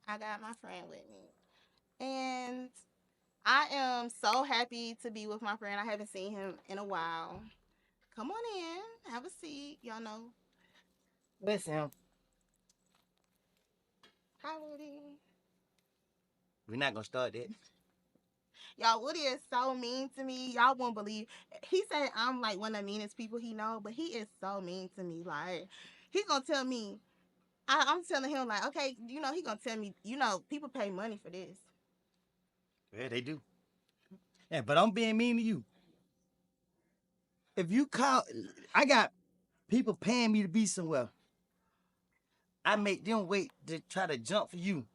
I got my friend with me. And I am so happy to be with my friend. I haven't seen him in a while. Come on in, have a seat. Y'all know. Listen, Hi, Woody. we're not gonna start that. Y'all, Woody is so mean to me. Y'all won't believe. He said I'm like one of the meanest people he know, but he is so mean to me. Like, he gonna tell me. I'm telling him like, okay, he gonna tell me, people pay money for this. Yeah, they do. Yeah, but I'm being mean to you. If you call, I got people paying me to be somewhere. I make them wait to try to jump for you.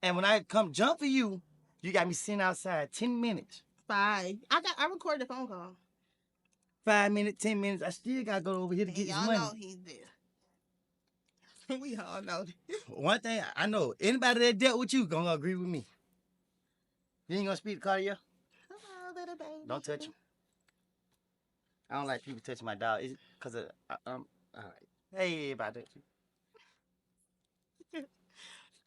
And when I come jump for you, you got me sitting outside 10 minutes. Fine. I recorded the phone call. 5 minutes, 10 minutes. I still gotta go over here to And get this y'all money. know he's there. We all know this. One thing I know, anybody that dealt with you gonna agree with me. You ain't gonna speak to Cartier? Hello, little baby. Don't touch him. I don't like people touching my dog. It's because of all right. Hey, about that.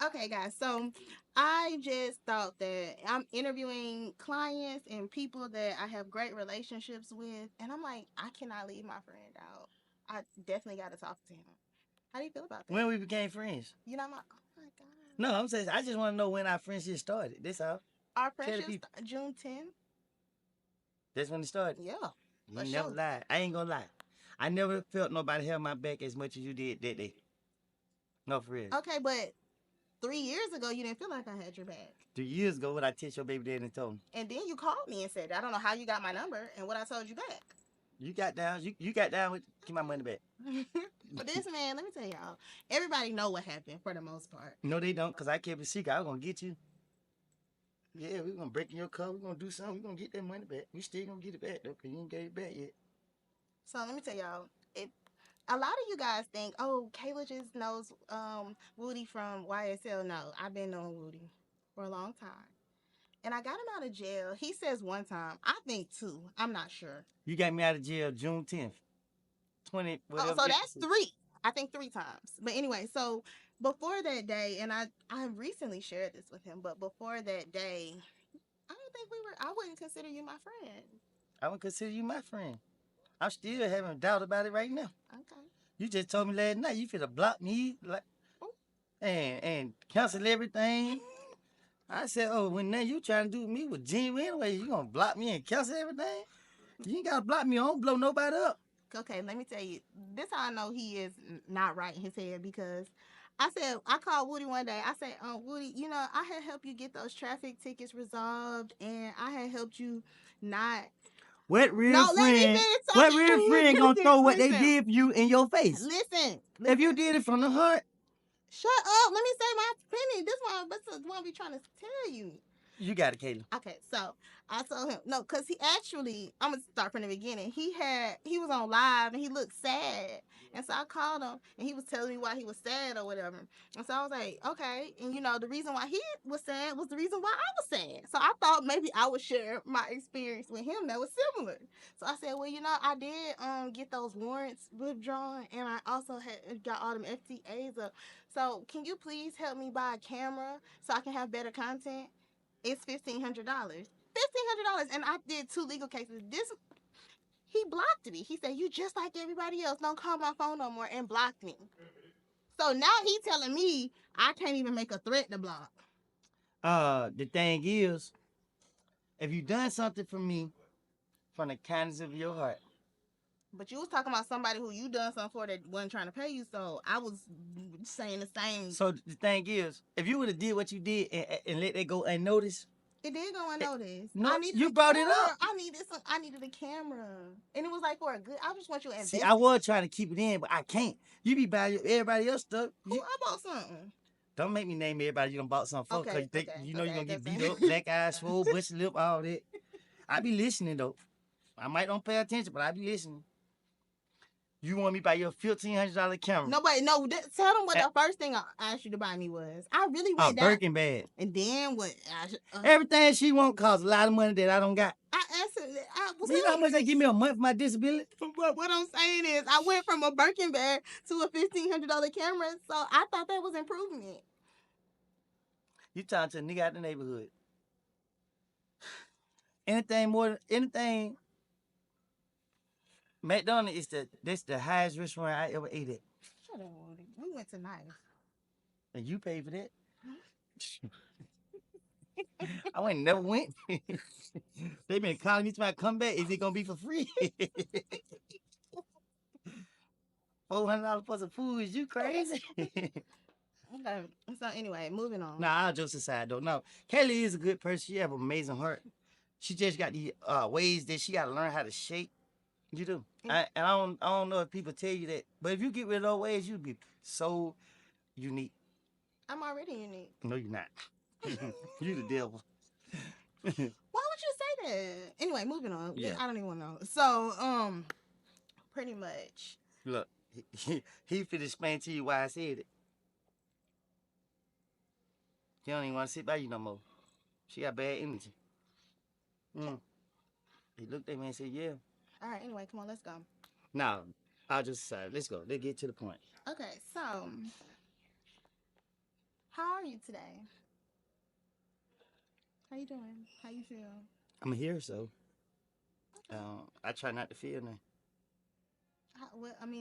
Okay, guys. So I just thought that I'm interviewing clients and people that I have great relationships with, and I'm like, I cannot leave my friend out. I definitely got to talk to him. How do you feel about that? When we became friends. You know, I'm like, oh my god. No, I'm saying I just want to know when our friendship started. That's all. Our Tell the friendship people. June 10th. That's when it started. Yeah, You for never sure. lied. I ain't gonna lie. I never felt nobody held my back as much as you did that day. No, for real. Okay, but 3 years ago, you didn't feel like I had your back. 3 years ago, when I text your baby daddy and told him, And then you called me and said, I don't know how you got my number and what I told you back. you got down. You got down with get my money back. But this man, let me tell y'all, everybody know what happened for the most part. No, they don't, cause I kept it secret. I was gonna get you. Yeah, we gonna break in your car. We gonna do something. We gonna get that money back. We still gonna get it back though, cause you ain't gave it back yet. So let me tell y'all, a lot of you guys think, oh, Kayla just knows Woody from YSL. No, I've been knowing Woody for a long time. And I got him out of jail. He says one time. I think two. I'm not sure. You got me out of jail June 10th, 20 Oh, whatever. so that's three. I think three times. But anyway, so before that day, and I recently shared this with him, but before that day, I don't think we were. I wouldn't consider you my friend. I would consider you my friend. I'm still having doubt about it right now. Okay. You just told me last night you finna block me like and cancel everything. I said, oh, when now you trying to do me with genuine anyway, you gonna block me and cancel everything? You ain't gotta block me. I don't blow nobody up. Okay, let me tell you. This how I know he is not right in his head because I called Woody one day. I said, Woody, I had helped you get those traffic tickets resolved, and I had helped you not. What real No, let me friend? finish What talking. real friend gonna listen, throw what they listen, did for you in your face? listen, If you listen. did it from the heart, Shut up. Let me say my opinion. This is what I be trying to tell you. you got it, Kayla. Okay, so I told him no, cause he actually. I'm gonna start from the beginning. He was on live and he looked sad, and so I called him and he was telling me why he was sad or whatever. And so I was like, okay, and the reason why he was sad was the reason why I was sad. So I thought maybe I would share my experience with him that was similar. So I said, well, I did get those warrants withdrawn, and I also had got all them FTAs up. So can you please help me buy a camera so I can have better content? It's $1,500. $1,500, and I did two legal cases. This He blocked me. He said, "You just like everybody else. Don't call my phone no more," and blocked me. So now he telling me I can't even make a threat to block. The thing is, if you done something for me from the kindness of your heart, But you was talking about somebody who you done something for that wasn't trying to pay you. So I was saying the same. so the thing is, if you would have did what you did and let that go unnoticed, It did go unnoticed. no, I needed you a brought it camera. up. I needed a camera, and it was like for a good. I just want you to See, invest. I was trying to keep it in, but I can't. You be buying everybody else stuff. Who I bought something. Don't make me name everybody you done bought something for, Okay, cause okay, you know okay. you're gonna get That's beat up, black eyes, swole, bushy lip, all that. I be listening though. I might don't pay attention, but I be listening. You want me to buy your $1,500 camera? Nobody, no. Tell them what the first thing I asked you to buy me was. I really went down. Birkin bag. And then what? Everything she want costs a lot of money that I don't got. I asked her. I was You know how much they give me a month for my disability? But what I'm saying is, I went from a Birkin bag to a $1,500 camera, so I thought that was improvement. You talking to a nigga out the neighborhood. Anything more, anything. McDonald's is that's the highest restaurant I ever ate at, Shut up, Woody. We went to Nice. and you paid for that. I went never went. They been calling me to come back. Is it gonna be for free? $400 for some food? Is you crazy? Okay. So anyway, moving on. Nah, I'll just aside though. No, Kayla is a good person. She have an amazing heart. She just got the ways that she got to learn how to shake. You do. And I don't know if people tell you that, but if you get rid of those ways, you'll be so unique. I'm already unique. No, you're not. You the devil. Why would you say that? Anyway, moving on. Yeah. I don't even want to know. So, pretty much. Look, he finna explain to you why I said it. He don't even want to sit by you no more. She got bad energy. He looked at me and said, yeah. All right, anyway, come on, let's go. Now, I'll just decide. Let's go. Let's get to the point. Okay, so how are you today? How you doing? How you feel? I'm here, so I try not to feel nothing.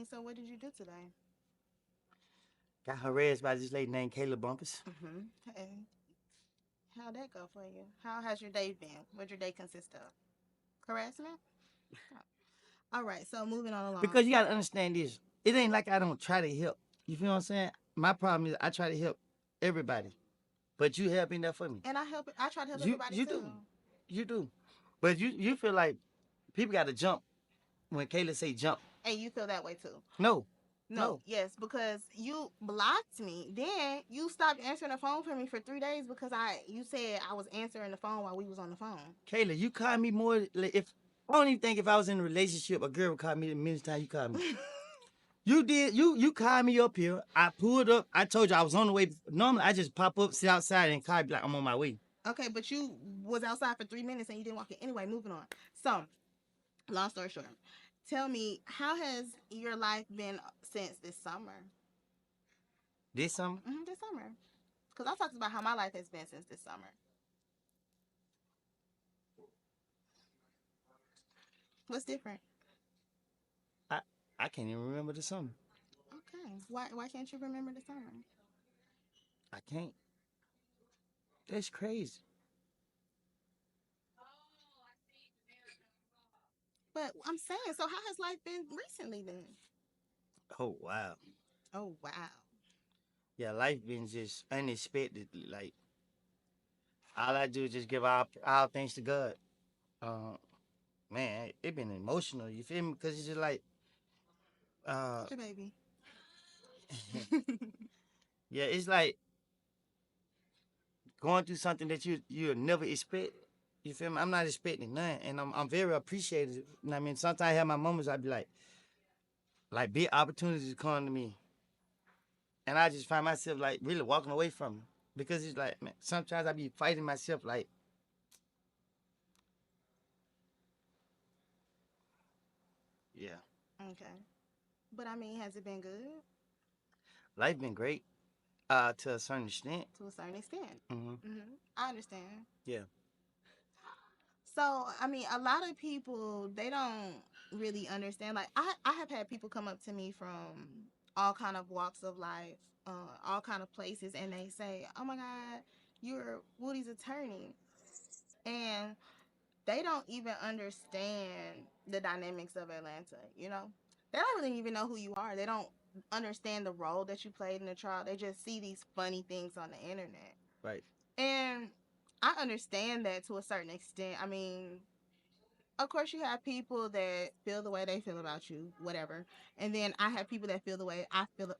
So what did you do today? Got harassed by this lady named Kayla Bumpus. Hey, how'd that go for you? How has your day been? What'd your day consist of? Harassment? All right, so moving on along. Because you got to understand this. It ain't like I don't try to help. You feel what I'm saying? My problem is I try to help everybody. But you have been there for me. And I try to help everybody you too. You do. But you feel like people got to jump when Kayla say jump. And you feel that way too. No. Yes, because you blocked me. Then you stopped answering the phone for me for 3 days because you said I was answering the phone while we was on the phone. Kayla, you call me more if I don't even think if I was in a relationship, a girl would call me the many times you called me. You did. You called me up here. I pulled up. I told you I was on the way. Normally, I just pop up, sit outside, and call you like I'm on my way. Okay, but you was outside for 3 minutes and you didn't walk in. Anyway, moving on. So, long story short, tell me, how has your life been since this summer? This summer? This summer. Because I talked about how my life has been since this summer. What's different? I can't even remember the summer. Okay. Why can't you remember the summer? I can't. That's crazy. But I'm saying, so how has life been recently then? Oh wow. Oh wow. Yeah, life been just unexpected. Like all I do is just give all things to God. Uh, man, it been emotional. You feel me? Because it's just like Your baby. yeah, it's like going through something that you'll never expect. You feel me? I'm not expecting nothing, and I'm very appreciative. You know what I mean? Sometimes I have my moments. I be like big opportunities come to me, and I just find myself like really walking away from it because it's like man, sometimes I be fighting myself like, yeah, Okay. But I mean, has it been good? life been great, to a certain extent. To a certain extent. Mm-hmm. I understand. Yeah. So, I mean, a lot of people, they don't really understand. Like, I have had people come up to me from all kind of walks of life, all kind of places, and they say, oh my God, you're Woody's attorney. And they don't even understand the dynamics of Atlanta, you know? They don't really even know who you are. They don't understand the role that you played in the trial. They just see these funny things on the internet. Right. And I understand that to a certain extent. I mean, of course, you have people that feel the way they feel about you, whatever. And then I have people that feel the way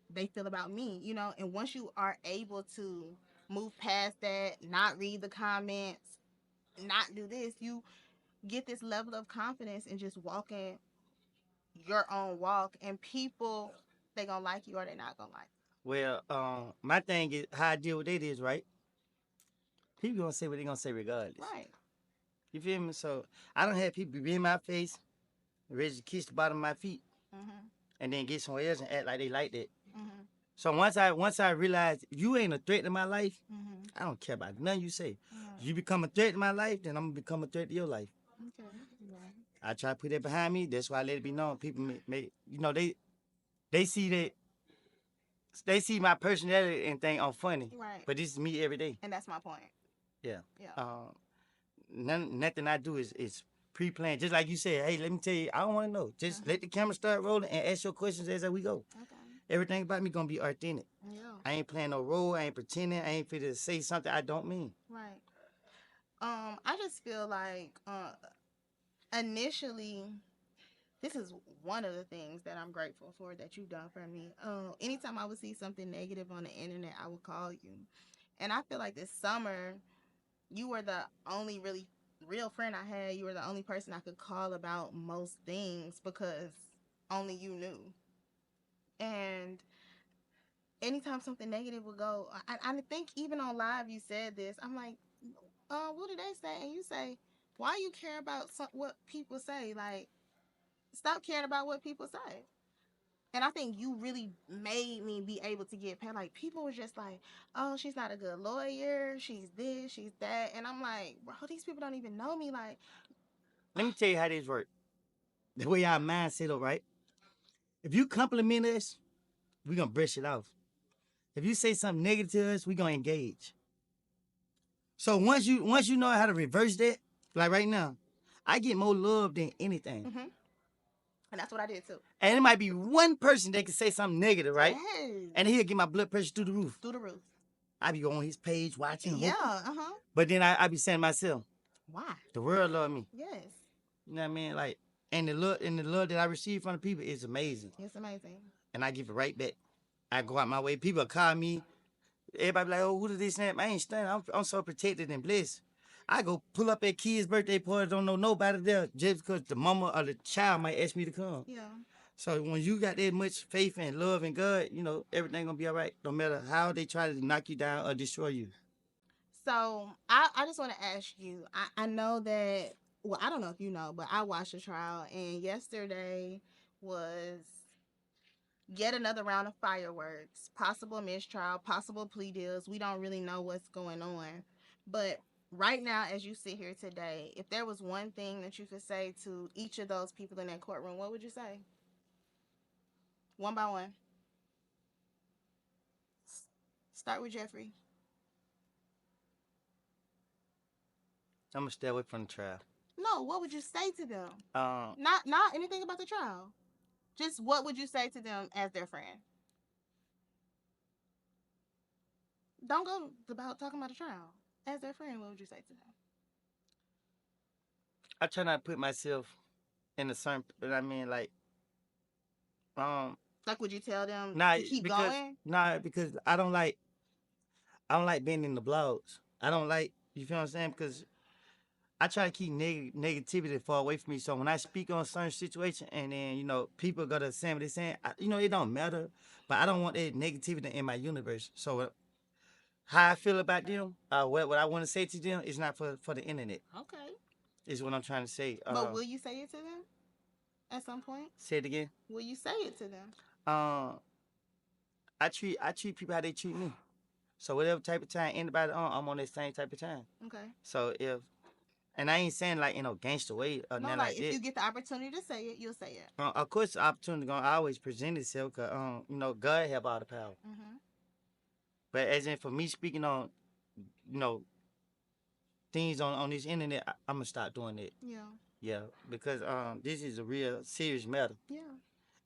they feel about me, you know? And once you are able to move past that, not read the comments, not do this, you get this level of confidence in just walking your own walk, and people, they gonna like you or they not gonna like Well, my thing is how I deal with it is right. People gonna say what they gonna say regardless. you. Right. You feel me? So I don't have people be in my face, ready to kiss the bottom of my feet, Mhm. and then get somewhere else and act like they like that. Mhm. So once I realized you ain't a threat to my life, Mm-hmm. I don't care about nothing you say. Mm-hmm. You become a threat to my life, then I'm gonna become a threat to your life. Okay. Yeah. I try to put that behind me. That's why I let it be known. People they see that they see my personality and think I'm funny. Right. But this is me every day. And that's my point. Yeah. Yeah. Nothing I do is pre-planned. Just like you said, hey, let me tell you, I don't want to know. Just let the camera start rolling and ask your questions as we go. Okay. Everything about me gonna be authentic. Yeah. I ain't playing no role. I ain't pretending. I ain't fit to say something I don't mean. Right. I just feel like initially this is one of the things that I'm grateful for that you've done for me. Anytime I would see something negative on the internet, I would call you. And I feel like this summer, you were the only really real friend I had. You were the only person I could call about most things because only you knew. And anytime something negative would go, I think even on live you said this. I'm like, what did they say? And you say, why you care about what people say? Like, stop caring about what people say. And I think you really made me be able to get past. Like, people were just like, oh, she's not a good lawyer. She's this, she's that. And I'm like, bro, these people don't even know me. Like, Let me tell you how this work. The way our mind set up, right? If you compliment us, we gonna brush it off. If you say something negative to us, we gonna engage. So once you know how to reverse that, like right now, I get more love than anything. mm-hmm. And that's what I did too. And it might be one person that can say something negative, right? Yes. And he'll get my blood pressure through the roof. Through the roof. I be on his page watching. Yeah. Hoping. But then I be saying to myself, Why? the world love me. Yes. You know what I mean? Like, and the love that I receive from the people is amazing. It's amazing. And I give it right back. I go out my way. People call me. Everybody be like, oh, who did this and that? I ain't studying. I'm so protected and blessed. I go pull up at kids' birthday party, don't know nobody there, just because the mama or the child might ask me to come. Yeah. So when you got that much faith and love in God, everything gonna be all right, no matter how they try to knock you down or destroy you. So I just want to ask you. I know that. Well, I don't know if you know, but I watched the trial, and yesterday was yet another round of fireworks, possible mistrial, possible plea deals. We don't really know what's going on. But right now, as you sit here today, if there was one thing that you could say to each of those people in that courtroom, what would you say? One by one. Start with Jeffrey. I'm gonna stay away from the trial. No, what would you say to them? Um, Not anything about the trial. Just what would you say to them as their friend? Don't go about talking about the trial. As their friend, what would you say to them? I try not to put myself in a certain, but I mean, like, um, Like, would you tell them nah, to keep because going? because I don't like being in the blogs. I don't like, you feel what I'm saying? Because I try to keep negativity far away from me. So when I speak on certain situation, and then people go to say what they're saying, it don't matter. But I don't want that negativity in my universe. So how I feel about them, what I want to say to them is not for the internet. Okay. Is what I'm trying to say. But will you say it to them at some point? Say it again. Will you say it to them? I treat people how they treat me. So whatever type of time anybody on, I'm on that same type of time. Okay. So and I ain't saying like in a gangster way or nothing like that. If you get the opportunity to say it, you'll say it. Of course, the opportunity gonna always present itself, cause God have all the power. Mm-hmm. But as in for me speaking on, you know, things on this internet, I'm gonna stop doing that. Yeah. Yeah, because this is a real serious matter. Yeah.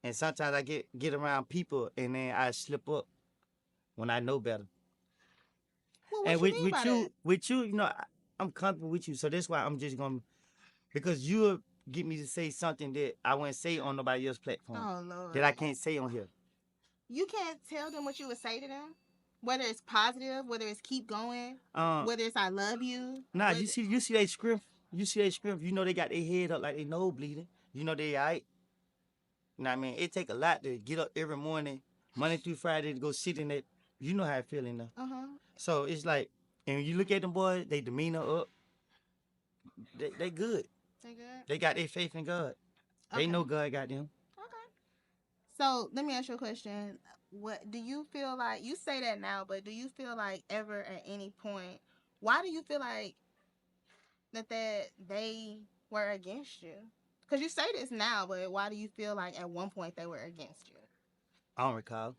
And sometimes I get around people and then I slip up when I know better. Well, what And you mean by that? with you, I'm comfortable with you, so that's why I'm just gonna because you'll get me to say something that I wouldn't say on nobody else's platform. Oh Lord. That I can't say on here. You can't tell them what you would say to them, whether it's positive, whether it's keep going, whether it's I love you. Nah, you see that script. You see that script. You know they got their head up like they nose bleeding. You know they alright. You know what I mean? It take a lot to get up every morning, Monday through Friday, to go sit in that. You know how I feel in there. So it's like, and when you look at them boys, they demeanor up. They good. They good. They got their faith in God. They know God got them. Okay. So let me ask you a question. what do you feel like? You say that now, but do you feel like ever at any point? Why do you feel like that they were against you? Because you say this now, but why do you feel like at one point they were against you? I don't recall.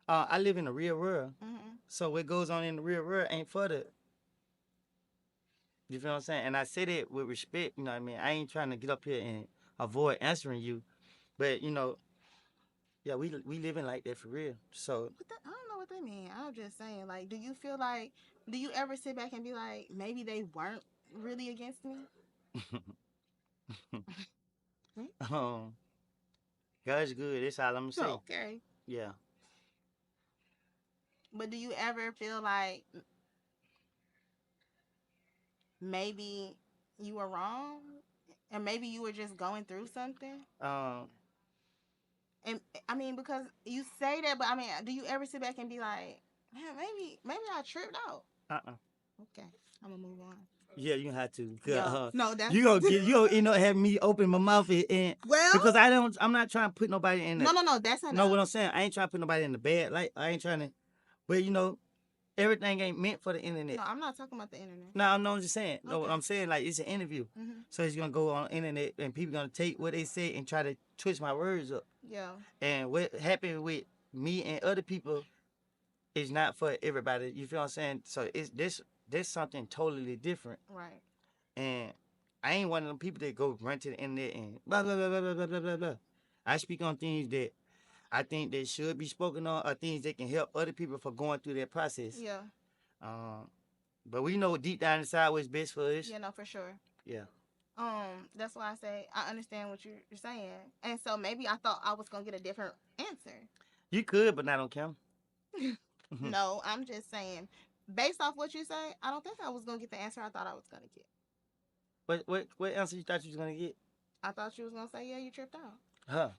I live in the real world, Mm-hmm. so what goes on in the real world ain't for the. You feel what I'm saying? And I say that with respect. You know what I mean? I ain't trying to get up here and avoid answering you, but yeah, we living like that for real. So But I don't know what they mean. I'm just saying, like, do you feel like, do you ever sit back and be like, maybe they weren't really against me? um, God's good. That's all I'm gonna say. Okay. Yeah. But do you ever feel like maybe you were wrong? And maybe you were just going through something? Um. And I mean, because you say that, but I mean, do you ever sit back and be like, man, maybe I tripped out? Okay, I'm gonna move on. Yeah, you have to. Yeah, no, that's You gonna end up having me open my mouth and well, because I'm not trying to put nobody in the. no, that's not. No, what I'm saying, I ain't trying to put nobody in the bad. Like I ain't trying to. But everything ain't meant for the internet. No, I'm not talking about the internet. No, I'm just saying. No, what Okay. I'm saying, like, it's an interview. Mm-hmm. So it's gonna go on the internet and people gonna take what they say and try to twist my words up. Yeah. And what happened with me and other people is not for everybody. You feel what I'm saying? So it's this something totally different. Right. And I ain't one of them people that go run to the internet and blah blah blah blah blah blah blah blah blah. I speak on things that I think that should be spoken on, or things that can help other people for going through that process. Yeah. But we know deep down inside what's best for us. Yeah, no, for sure. Yeah. That's why I say I understand what you're saying, and so maybe I thought I was gonna get a different answer. You could, but not on camera. No, I'm just saying, based off what you say, I don't think I was gonna get the answer I thought I was gonna get. What answer you thought you was gonna get? I thought you was gonna say, yeah, you tripped out. Huh?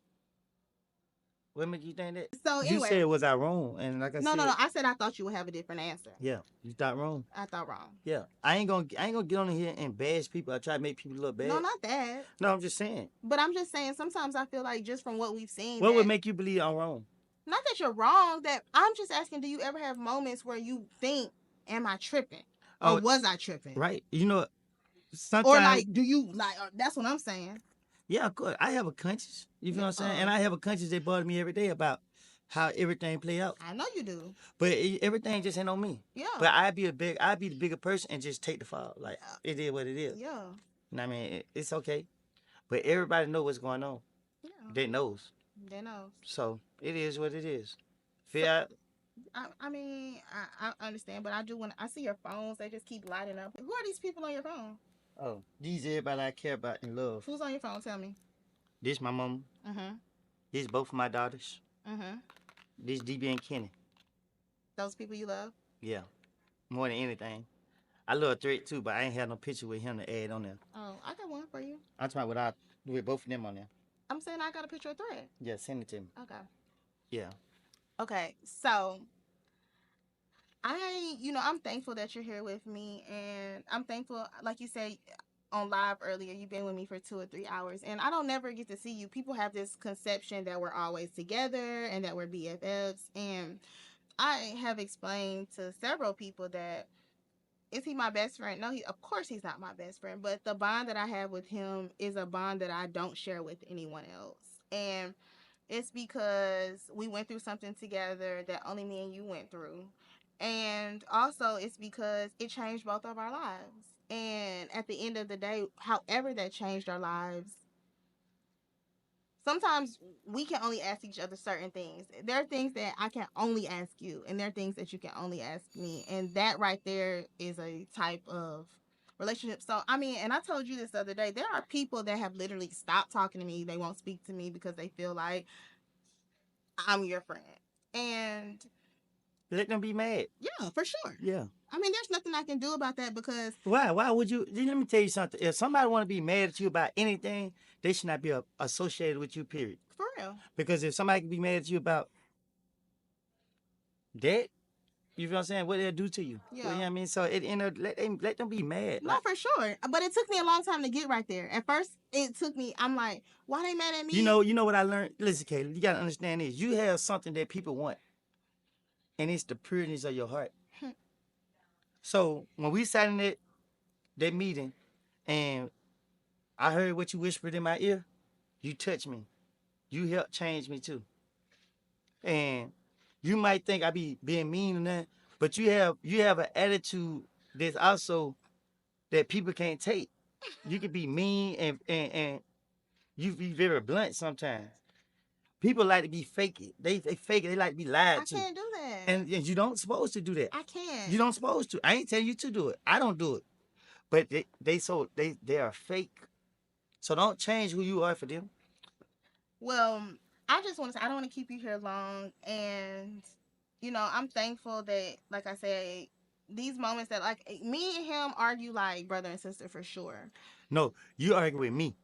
What made you think that? So anyway, you said, was I wrong? And like I said, no. I said I thought you would have a different answer. Yeah, you thought wrong. I thought wrong. Yeah, I ain't gonna get on here and bash people. I try to make people look bad. No, not that. No, I'm just saying. But I'm just saying sometimes I feel like just from what we've seen. What would make you believe I'm wrong? Not that you're wrong. That I'm just asking. Do you ever have moments where you think, "Am I tripping? Or was I tripping?" Right. Sometimes. Or like, do you like? That's what I'm saying. Yeah, of course. I have a conscience. You feel what I'm saying? And I have a conscience that bothers me every day about how everything play out. I know you do. But everything just ain't on me. Yeah. But I'd be the bigger person and just take the fall. Like it is what it is. Yeah. And I mean, it's okay. But everybody know what's going on. Yeah. They knows. They know. So it is what it is. Fear. I mean, I understand, but I do when I see your phones, they just keep lighting up. Who are these people on your phone? Oh, these everybody I care about and love. Who's on your phone? Tell me. This my mom. Mm-hmm. This both of my daughters. Mm-hmm. This DB and Kenny. Those people you love? Yeah. More than anything. I love Threat too, but I ain't had no picture with him to add on there. Oh, I got one for you. I'm talking with both of them on there. I'm saying I got a picture of Threat. Yeah, send it to me. Okay. Yeah. Okay, so I'm thankful that you're here with me, and I'm thankful, like you said on live earlier, you've been with me for 2 or 3 hours, and I don't never get to see you. People have this conception that we're always together and that we're BFFs, and I have explained to several people that, is he my best friend? No, of course he's not my best friend, but the bond that I have with him is a bond that I don't share with anyone else, and it's because we went through something together that only me and you went through. And also, it's because it changed both of our lives. And at the end of the day, however that changed our lives, sometimes we can only ask each other certain things. There are things that I can only ask you, and there are things that you can only ask me. And that right there is a type of relationship. So, I mean, and I told you this the other day, there are people that have literally stopped talking to me. They won't speak to me because they feel like I'm your friend. And let them be mad. Yeah, for sure. Yeah. I mean, there's nothing I can do about that because... Why would you... Let me tell you something. If somebody want to be mad at you about anything, they should not be associated with you, period. For real. Because if somebody can be mad at you about that, You feel what I'm saying? What they'll do to you. You know Yeah. what I mean? So let them be mad. No, Like, for sure. But it took me a long time to get right there. At first, it took me. I'm like, why they mad at me? you know what I learned? Listen, Kayla, you gotta understand this. You have something that people want, and it's the pureness of your heart. So when we sat in that meeting, and I heard what you whispered in my ear, you touched me. You helped change me too. And you might think I be being mean and that, but you have an attitude that's also that people can't take. You can be mean and you be very blunt sometimes. People like to be fake it. They fake it. They like to be I lied to. can't do that. And you don't supposed to do that. I can't. You don't supposed to. I ain't telling you to do it. I don't do it. But they are fake. So don't change who you are for them. Well, I just want to say I don't want to keep you here long, and I'm thankful that, like I said, these moments that like me and him argue like brother and sister for sure. No, you argue with me.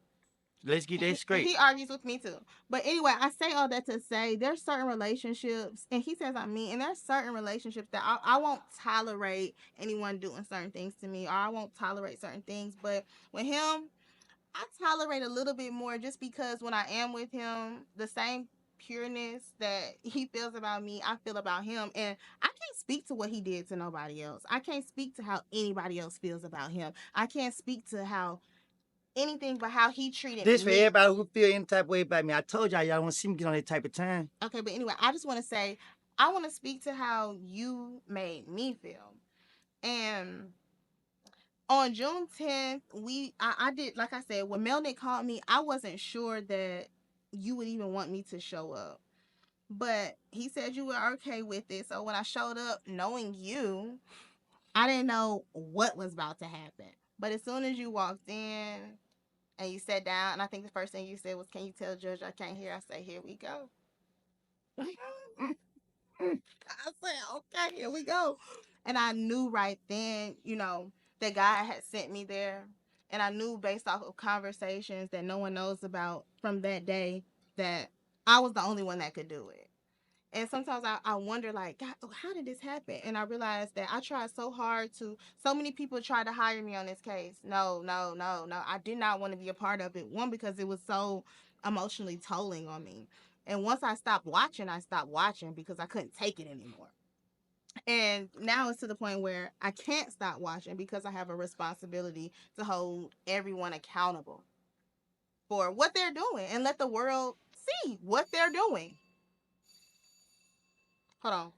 Let's get that straight. He argues with me too. But anyway, I say all that to say there's certain relationships, and he says I'm mean, and there's certain relationships that I won't tolerate anyone doing certain things to me, or I won't tolerate certain things. But with him, I tolerate a little bit more just because when I am with him, the same pureness that he feels about me, I feel about him. And I can't speak to what he did to nobody else. I can't speak to how anybody else feels about him. I can't speak to how anything but how he treated This for me. everybody who feel any type of way about me. I told y'all want to see me get on that type of time. Okay, but anyway, I just want to say I want to speak to how you made me feel. And on June 10th, I did, like I said, when Melnick called me, I wasn't sure that you would even want me to show up. But he said you were okay with it. So when I showed up knowing you, I didn't know what was about to happen. But as soon as you walked in and you sat down, and I think the first thing you said was, "Can you tell Judge I can't hear?" I said, "Here we go." I said, "Okay, here we go." And I knew right then, that God had sent me there. And I knew based off of conversations that no one knows about from that day that I was the only one that could do it. And sometimes I wonder, like, God, how did this happen? And I realized that I tried so hard so many people tried to hire me on this case. No, no, no, no. I did not want to be a part of it. One, because it was so emotionally tolling on me. And once I stopped watching because I couldn't take it anymore. And now it's to the point where I can't stop watching because I have a responsibility to hold everyone accountable for what they're doing and let the world see what they're doing. Hold on.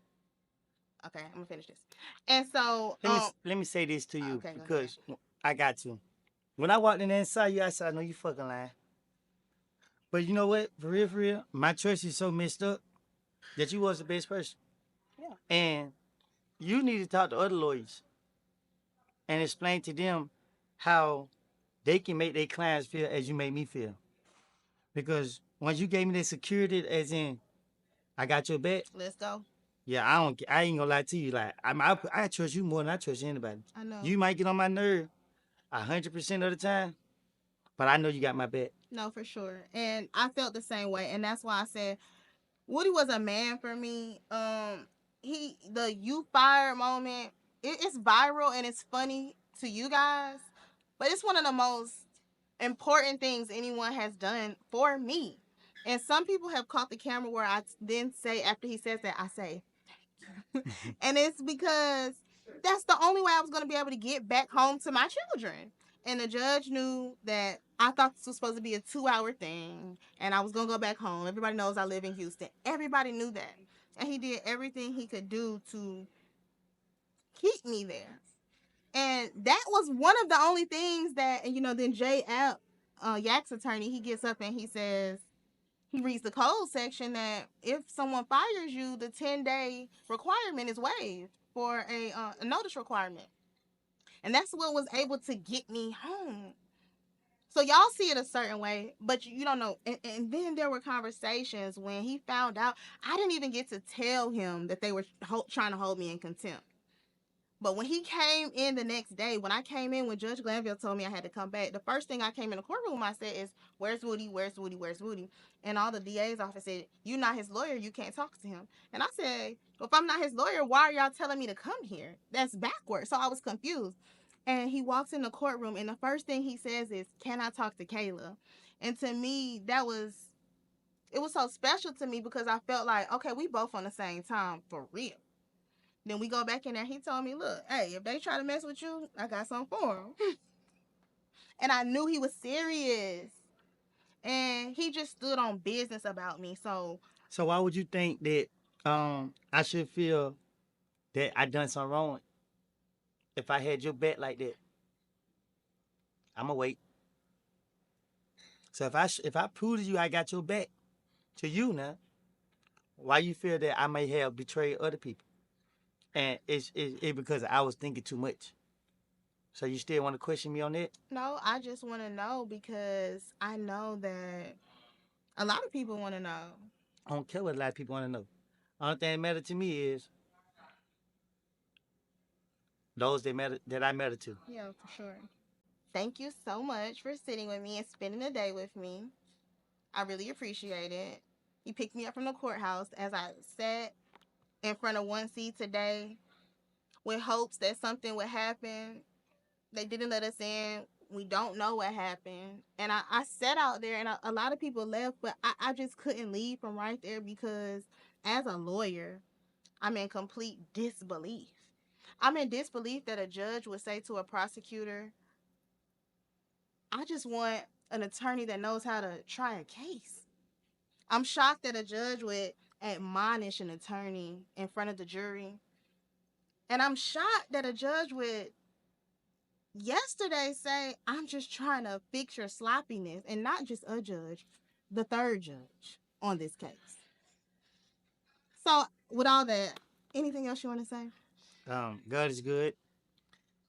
Okay, I'm gonna finish this. And so, Let me say this to you okay, go ahead. because I got to. When I walked in there and saw you, I said, I know you fucking lying. But you know what? For real, my choice is so messed up that you was the best person. Yeah. And you need to talk to other lawyers and explain to them how they can make their clients feel as you made me feel. Because once you gave me the security, as in, I got your back. Let's go. Yeah, I ain't gonna lie to you. Like, I trust you more than I trust anybody. I know. You might get on my nerve 100% of the time, but I know you got my back. No, for sure. And I felt the same way, and that's why I said Woody was a man for me. The "you fired" moment, it's viral and it's funny to you guys, but it's one of the most important things anyone has done for me. And some people have caught the camera where I then say, after he says that, I say, and it's because that's the only way I was going to be able to get back home to my children. And the judge knew that I thought this was supposed to be a 2-hour thing and I was going to go back home. Everybody knows I live in Houston. Everybody knew that. And he did everything he could do to keep me there. And that was one of the only things that, and then Jay App, Yak's attorney, he gets up and he says, he reads the code section that if someone fires you, the 10-day requirement is waived for a notice requirement. And that's what was able to get me home. So y'all see it a certain way, but you don't know. And then there were conversations when he found out. I didn't even get to tell him that they were trying to hold me in contempt. But when he came in the next day, when I came in, when Judge Glanville told me I had to come back, the first thing I came in the courtroom, I said is, "Where's Woody? Where's Woody? Where's Woody?" And all the DA's office said, "You're not his lawyer. You can't talk to him." And I said, "Well, if I'm not his lawyer, why are y'all telling me to come here? That's backwards." So I was confused. And he walks in the courtroom, and the first thing he says is, "Can I talk to Kayla?" And to me, it was so special to me because I felt like, okay, we both on the same time for real. Then we go back in there. He told me, "Look, hey, if they try to mess with you, I got something for them." And I knew he was serious. And he just stood on business about me. So why would you think that I should feel that I done something wrong if I had your back like that? I'ma wait. So if I prove to you I got your back to you now, why you feel that I may have betrayed other people? And it's because I was thinking too much. So you still want to question me on that? no, I just want to know because I know that a lot of people want to know. I don't care what a lot of people want to know. Only thing that matter to me is those that I matter to. Yeah, for sure. Thank you so much for sitting with me and spending the day with me. I really appreciate it. You picked me up from the courthouse as I sat in front of 1C today with hopes that something would happen. They didn't let us in. We don't know what happened. And I sat out there, and a lot of people left, but I just couldn't leave from right there because as a lawyer, I'm in complete disbelief. I'm in disbelief that a judge would say to a prosecutor, "I just want an attorney that knows how to try a case." I'm shocked that a judge would admonish an attorney in front of the jury. And I'm shocked that a judge would yesterday say, "I'm just trying to fix your sloppiness," and not just a judge, the third judge on this case. So, with all that, anything else you want to say? God is good,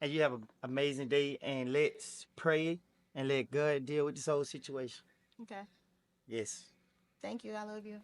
and you have an amazing day. And let's pray and let God deal with this whole situation. Okay. Yes. Thank you. I love you.